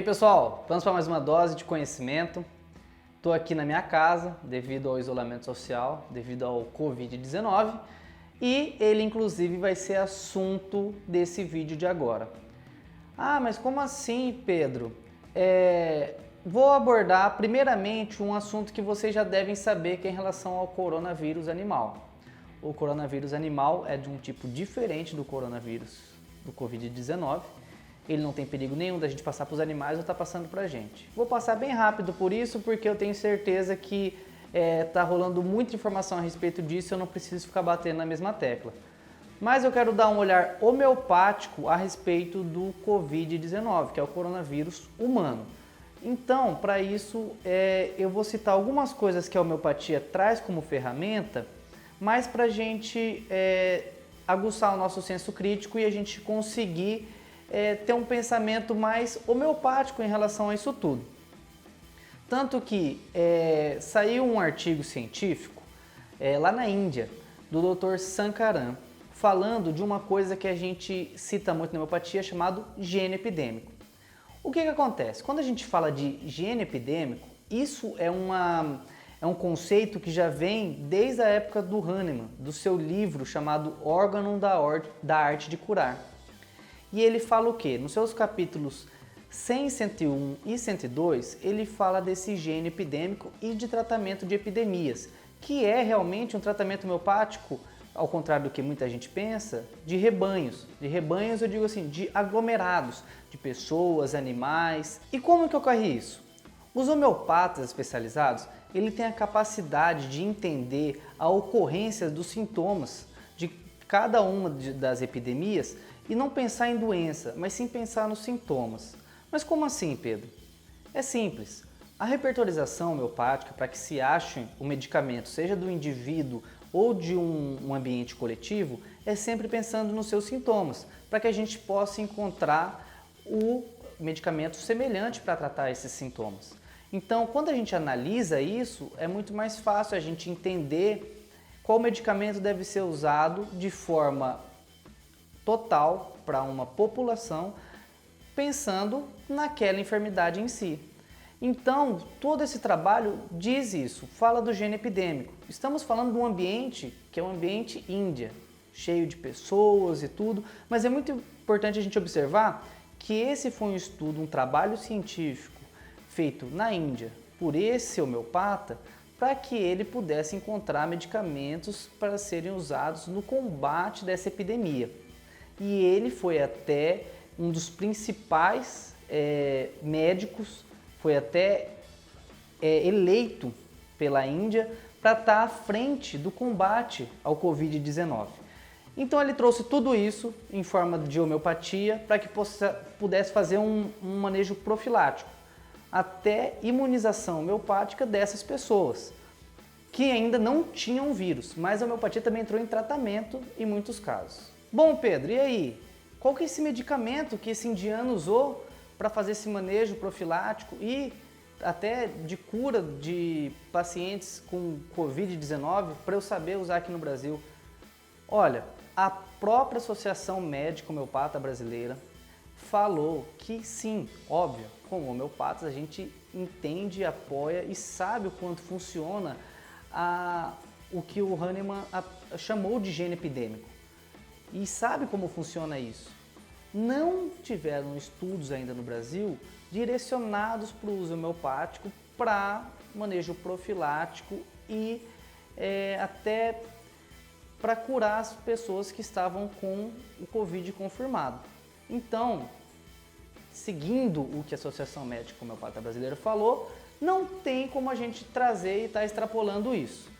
aí pessoal, vamos para mais uma dose de conhecimento. Estou aqui na minha casa devido ao isolamento social, devido ao Covid-19 e ele inclusive vai ser assunto desse vídeo de agora. Ah, mas como assim, Pedro? Vou abordar primeiramente um assunto que vocês já devem saber, que é em relação ao coronavírus animal. O coronavírus animal é de um tipo diferente do coronavírus do Covid-19. Ele não tem perigo nenhum da gente passar para os animais ou tá passando para a gente. Vou passar bem rápido por isso, porque eu tenho certeza que tá rolando muita informação a respeito disso e eu não preciso ficar batendo na mesma tecla. Mas eu quero dar um olhar homeopático a respeito do Covid-19, que é o coronavírus humano. Então, para isso, eu vou citar algumas coisas que a homeopatia traz como ferramenta, mas para a gente aguçar o nosso senso crítico e a gente conseguir ter um pensamento mais homeopático em relação a isso tudo. Tanto que saiu um artigo científico lá na Índia, do Dr. Sankaran, falando de uma coisa que a gente cita muito na homeopatia, chamado gene epidêmico. O que acontece? Quando a gente fala de gene epidêmico, isso é um conceito que já vem desde a época do Hahnemann, do seu livro chamado Órgão da Arte de Curar. E ele fala o quê? Nos seus capítulos 100, 101 e 102, ele fala desse gene epidêmico e de tratamento de epidemias, que é realmente um tratamento homeopático, ao contrário do que muita gente pensa, de rebanhos. De rebanhos eu digo assim, de aglomerados, de pessoas, animais. E como que ocorre isso? Os homeopatas especializados, ele tem a capacidade de entender a ocorrência dos sintomas de cada uma das epidemias e não pensar em doença, mas sim pensar nos sintomas. Mas como assim, Pedro? É simples. A repertorização homeopática, para que se ache o medicamento, seja do indivíduo ou de um ambiente coletivo, é sempre pensando nos seus sintomas, para que a gente possa encontrar o medicamento semelhante para tratar esses sintomas. Então, quando a gente analisa isso, é muito mais fácil a gente entender qual medicamento deve ser usado de forma total para uma população, pensando naquela enfermidade em si. Então, todo esse trabalho diz isso, fala do gene epidêmico. Estamos falando de um ambiente que é um ambiente Índia, cheio de pessoas e tudo, mas é muito importante a gente observar que esse foi um estudo, um trabalho científico feito na Índia por esse homeopata, para que ele pudesse encontrar medicamentos para serem usados no combate dessa epidemia. E ele foi até um dos principais médicos, foi até eleito pela Índia para estar à frente do combate ao Covid-19. Então ele trouxe tudo isso em forma de homeopatia para que pudesse fazer um manejo profilático, até imunização homeopática dessas pessoas que ainda não tinham o vírus, mas a homeopatia também entrou em tratamento em muitos casos. Bom, Pedro, e aí? Qual que é esse medicamento que esse indiano usou para fazer esse manejo profilático e até de cura de pacientes com Covid-19 para eu saber usar aqui no Brasil? Olha, a própria Associação Médica Homeopata Brasileira falou que sim, óbvio, como homeopatas a gente entende, apoia e sabe o quanto funciona o que o Hahnemann chamou de gene epidêmico. E sabe como funciona isso? Não tiveram estudos ainda no Brasil direcionados para o uso homeopático para manejo profilático e até para curar as pessoas que estavam com o Covid confirmado. Então, seguindo o que a Associação Médica Homeopata Brasileira falou, não tem como a gente trazer e estar extrapolando isso.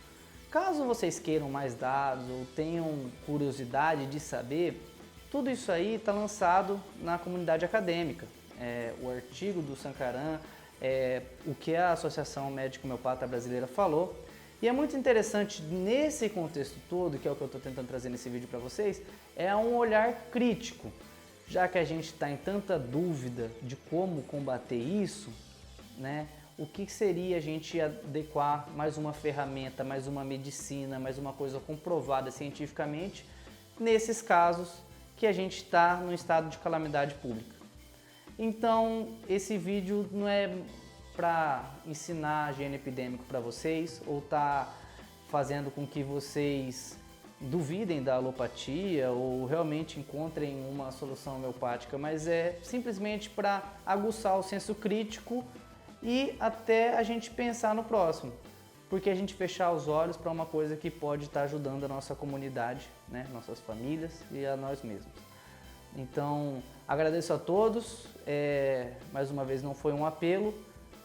Caso vocês queiram mais dados ou tenham curiosidade de saber, tudo isso aí está lançado na comunidade acadêmica. O artigo do Sankaran, o que a Associação Médica Homeopata Brasileira falou. E é muito interessante nesse contexto todo, que é o que eu estou tentando trazer nesse vídeo para vocês, é um olhar crítico. Já que a gente está em tanta dúvida de como combater isso, né? O que seria a gente adequar mais uma ferramenta, mais uma medicina, mais uma coisa comprovada cientificamente, nesses casos que a gente está no estado de calamidade pública. Então, esse vídeo não é para ensinar gene epidêmico para vocês ou tá fazendo com que vocês duvidem da alopatia ou realmente encontrem uma solução homeopática, mas é simplesmente para aguçar o senso crítico e até a gente pensar no próximo, porque a gente fechar os olhos para uma coisa que pode estar ajudando a nossa comunidade, né, nossas famílias e a nós mesmos. Então, agradeço a todos, mais uma vez não foi um apelo,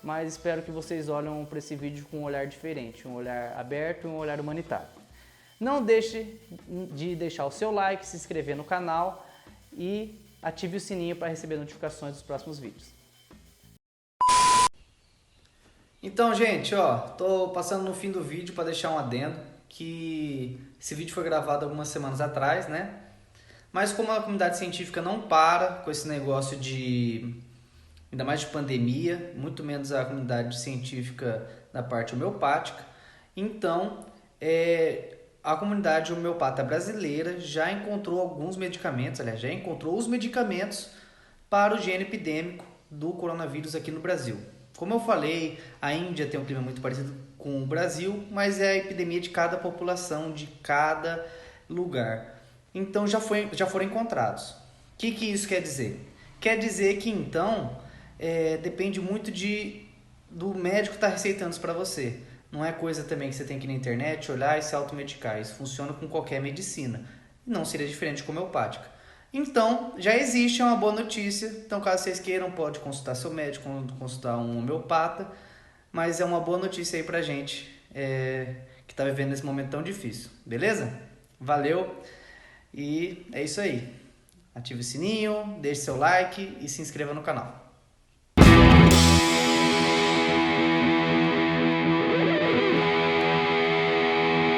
mas espero que vocês olhem para esse vídeo com um olhar diferente, um olhar aberto e um olhar humanitário. Não deixe de deixar o seu like, se inscrever no canal e ative o sininho para receber notificações dos próximos vídeos. Então, gente, tô passando no fim do vídeo para deixar um adendo, que esse vídeo foi gravado algumas semanas atrás, né? Mas como a comunidade científica não para com esse negócio ainda mais de pandemia, muito menos a comunidade científica da parte homeopática, então a comunidade homeopata brasileira já encontrou alguns medicamentos, aliás, já encontrou os medicamentos para o gene epidêmico do coronavírus aqui no Brasil. Como eu falei, a Índia tem um clima muito parecido com o Brasil, mas é a epidemia de cada população, de cada lugar. Então já foram encontrados. O que isso quer dizer? Quer dizer que então depende muito do médico estar receitando isso para você. Não é coisa também que você tem que ir na internet olhar e se automedicar. Isso funciona com qualquer medicina. Não seria diferente com a homeopática. Então, já existe, é uma boa notícia. Então, caso vocês queiram, pode consultar seu médico, consultar um homeopata. Mas é uma boa notícia aí pra gente que tá vivendo esse momento tão difícil. Beleza? Valeu! E é isso aí. Ative o sininho, deixe seu like e se inscreva no canal.